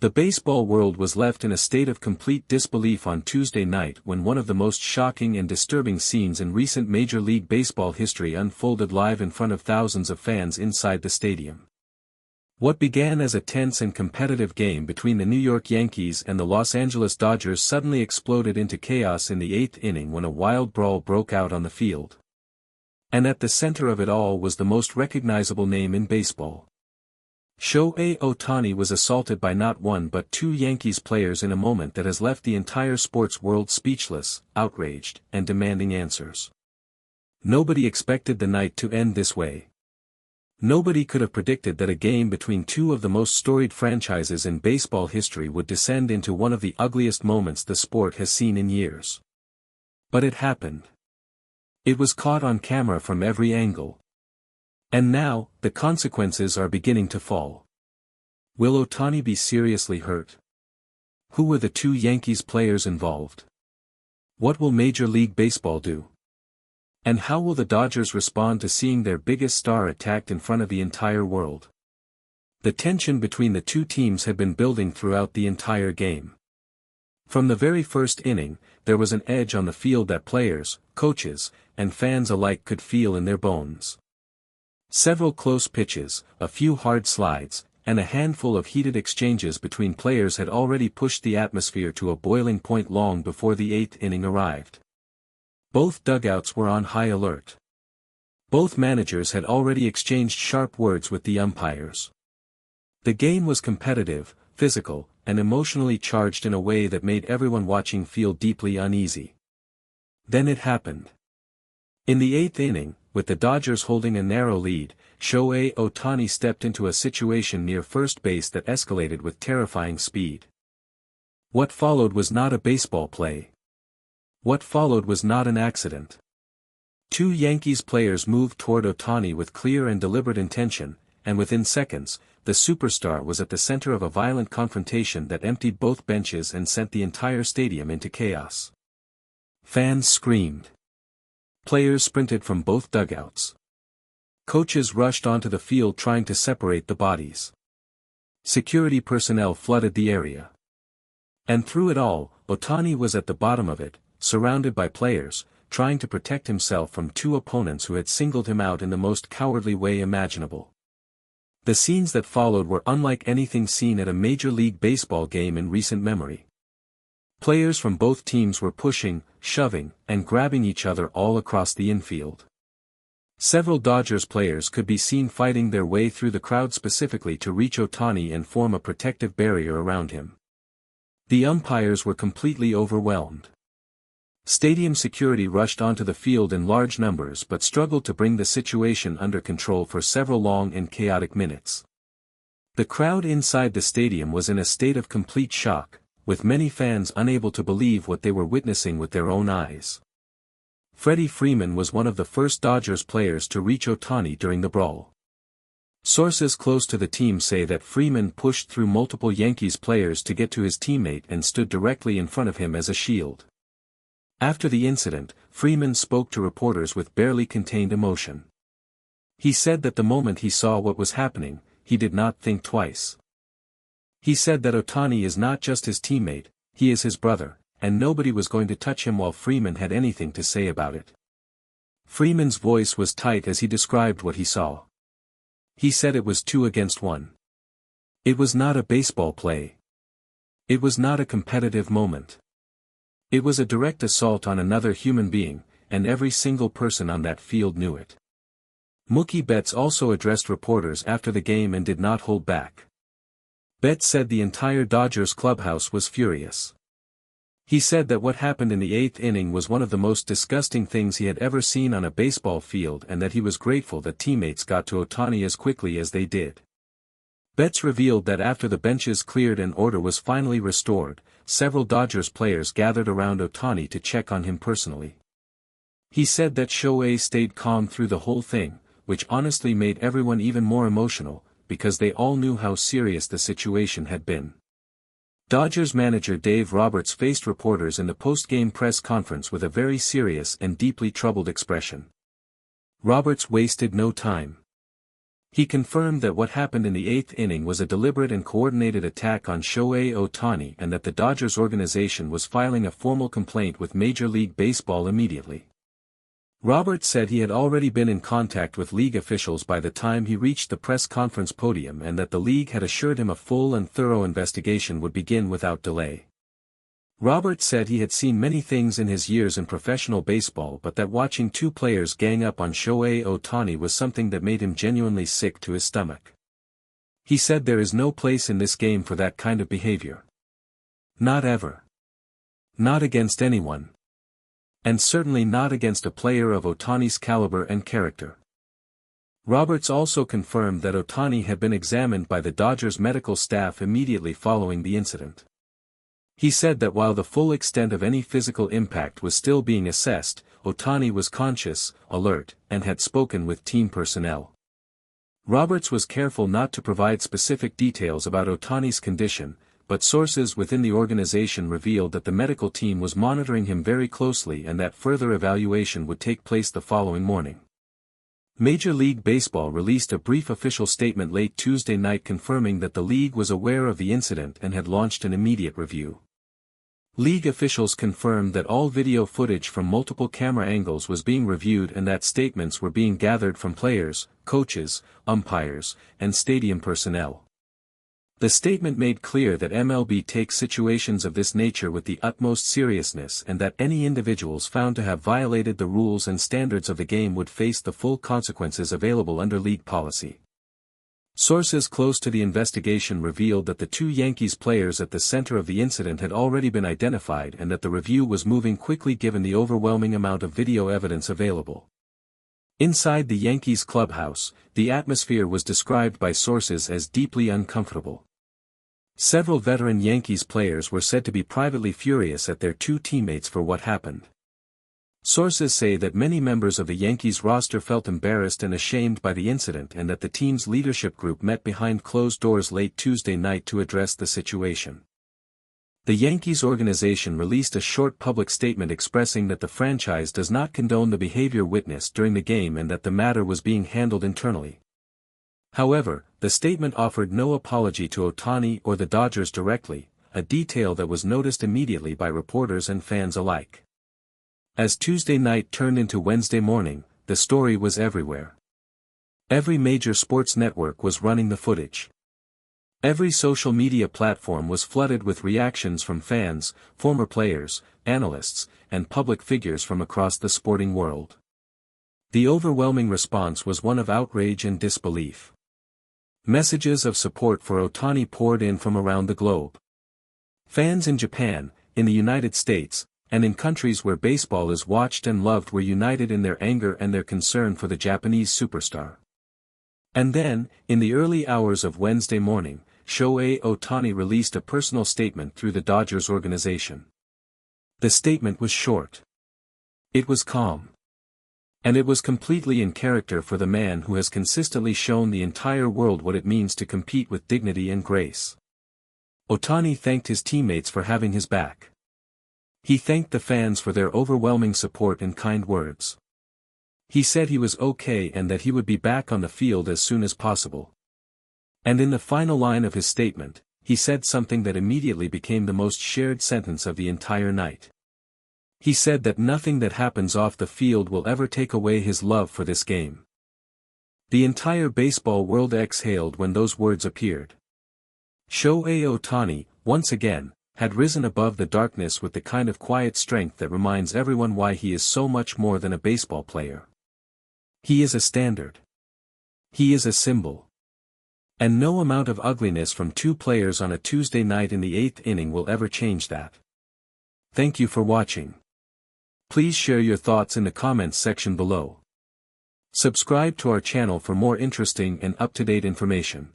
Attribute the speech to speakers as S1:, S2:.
S1: The baseball world was left in a state of complete disbelief on Tuesday night when one of the most shocking and disturbing scenes in recent Major League Baseball history unfolded live in front of thousands of fans inside the stadium. What began as a tense and competitive game between the New York Yankees and the Los Angeles Dodgers suddenly exploded into chaos in the eighth inning when a wild brawl broke out on the field. And at the center of it all was the most recognizable name in baseball. Shohei Ohtani was assaulted by not one but two Yankees players in a moment that has left the entire sports world speechless, outraged, and demanding answers. Nobody expected the night to end this way. Nobody could have predicted that a game between two of the most storied franchises in baseball history would descend into one of the ugliest moments the sport has seen in years. But it happened. It was caught on camera from every angle. And now, the consequences are beginning to fall. Will Ohtani be seriously hurt? Who were the two Yankees players involved? What will Major League Baseball do? And how will the Dodgers respond to seeing their biggest star attacked in front of the entire world? The tension between the two teams had been building throughout the entire game. From the very first inning, there was an edge on the field that players, coaches, and fans alike could feel in their bones. Several close pitches, a few hard slides, and a handful of heated exchanges between players had already pushed the atmosphere to a boiling point long before the eighth inning arrived. Both dugouts were on high alert. Both managers had already exchanged sharp words with the umpires. The game was competitive, physical, and emotionally charged in a way that made everyone watching feel deeply uneasy. Then it happened. In the eighth inning, with the Dodgers holding a narrow lead, Shohei Ohtani stepped into a situation near first base that escalated with terrifying speed. What followed was not a baseball play. What followed was not an accident. Two Yankees players moved toward Ohtani with clear and deliberate intention, and within seconds, the superstar was at the center of a violent confrontation that emptied both benches and sent the entire stadium into chaos. Fans screamed. Players sprinted from both dugouts. Coaches rushed onto the field trying to separate the bodies. Security personnel flooded the area. And through it all, Ohtani was at the bottom of it, surrounded by players, trying to protect himself from two opponents who had singled him out in the most cowardly way imaginable. The scenes that followed were unlike anything seen at a Major League Baseball game in recent memory. Players from both teams were pushing, shoving, and grabbing each other all across the infield. Several Dodgers players could be seen fighting their way through the crowd specifically to reach Ohtani and form a protective barrier around him. The umpires were completely overwhelmed. Stadium security rushed onto the field in large numbers but struggled to bring the situation under control for several long and chaotic minutes. The crowd inside the stadium was in a state of complete shock, with many fans unable to believe what they were witnessing with their own eyes. Freddie Freeman was one of the first Dodgers players to reach Ohtani during the brawl. Sources close to the team say that Freeman pushed through multiple Yankees players to get to his teammate and stood directly in front of him as a shield. After the incident, Freeman spoke to reporters with barely contained emotion. He said that the moment he saw what was happening, he did not think twice. He said that Ohtani is not just his teammate, he is his brother, and nobody was going to touch him while Freeman had anything to say about it. Freeman's voice was tight as he described what he saw. He said it was 2 against 1. It was not a baseball play. It was not a competitive moment. It was a direct assault on another human being, and every single person on that field knew it. Mookie Betts also addressed reporters after the game and did not hold back. Betts said the entire Dodgers clubhouse was furious. He said that what happened in the eighth inning was one of the most disgusting things he had ever seen on a baseball field and that he was grateful that teammates got to Ohtani as quickly as they did. Betts revealed that after the benches cleared and order was finally restored, several Dodgers players gathered around Ohtani to check on him personally. He said that Shohei stayed calm through the whole thing, which honestly made everyone even more emotional, because they all knew how serious the situation had been. Dodgers manager Dave Roberts faced reporters in the post-game press conference with a very serious and deeply troubled expression. Roberts wasted no time. He confirmed that what happened in the eighth inning was a deliberate and coordinated attack on Shohei Ohtani and that the Dodgers organization was filing a formal complaint with Major League Baseball immediately. Roberts said he had already been in contact with league officials by the time he reached the press conference podium and that the league had assured him a full and thorough investigation would begin without delay. Roberts said he had seen many things in his years in professional baseball but that watching two players gang up on Shohei Ohtani was something that made him genuinely sick to his stomach. He said there is no place in this game for that kind of behavior. Not ever. Not against anyone. And certainly not against a player of Ohtani's caliber and character. Roberts also confirmed that Ohtani had been examined by the Dodgers medical staff immediately following the incident. He said that while the full extent of any physical impact was still being assessed, Ohtani was conscious, alert, and had spoken with team personnel. Roberts was careful not to provide specific details about Ohtani's condition, but sources within the organization revealed that the medical team was monitoring him very closely and that further evaluation would take place the following morning. Major League Baseball released a brief official statement late Tuesday night confirming that the league was aware of the incident and had launched an immediate review. League officials confirmed that all video footage from multiple camera angles was being reviewed and that statements were being gathered from players, coaches, umpires, and stadium personnel. The statement made clear that MLB takes situations of this nature with the utmost seriousness and that any individuals found to have violated the rules and standards of the game would face the full consequences available under league policy. Sources close to the investigation revealed that the two Yankees players at the center of the incident had already been identified and that the review was moving quickly given the overwhelming amount of video evidence available. Inside the Yankees clubhouse, the atmosphere was described by sources as deeply uncomfortable. Several veteran Yankees players were said to be privately furious at their two teammates for what happened. Sources say that many members of the Yankees roster felt embarrassed and ashamed by the incident and that the team's leadership group met behind closed doors late Tuesday night to address the situation. The Yankees organization released a short public statement expressing that the franchise does not condone the behavior witnessed during the game and that the matter was being handled internally. However, the statement offered no apology to Ohtani or the Dodgers directly, a detail that was noticed immediately by reporters and fans alike. As Tuesday night turned into Wednesday morning, the story was everywhere. Every major sports network was running the footage. Every social media platform was flooded with reactions from fans, former players, analysts, and public figures from across the sporting world. The overwhelming response was one of outrage and disbelief. Messages of support for Ohtani poured in from around the globe. Fans in Japan, in the United States, and in countries where baseball is watched and loved were united in their anger and their concern for the Japanese superstar. And then, in the early hours of Wednesday morning, Shohei Ohtani released a personal statement through the Dodgers organization. The statement was short. It was calm. And it was completely in character for the man who has consistently shown the entire world what it means to compete with dignity and grace. Ohtani thanked his teammates for having his back. He thanked the fans for their overwhelming support and kind words. He said he was okay and that he would be back on the field as soon as possible. And in the final line of his statement, he said something that immediately became the most shared sentence of the entire night. He said that nothing that happens off the field will ever take away his love for this game. The entire baseball world exhaled when those words appeared. Shohei Ohtani, once again, had risen above the darkness with the kind of quiet strength that reminds everyone why he is so much more than a baseball player. He is a standard. He is a symbol. And no amount of ugliness from two players on a Tuesday night in the eighth inning will ever change that. Thank you for watching. Please share your thoughts in the comments section below. Subscribe to our channel for more interesting and up-to-date information.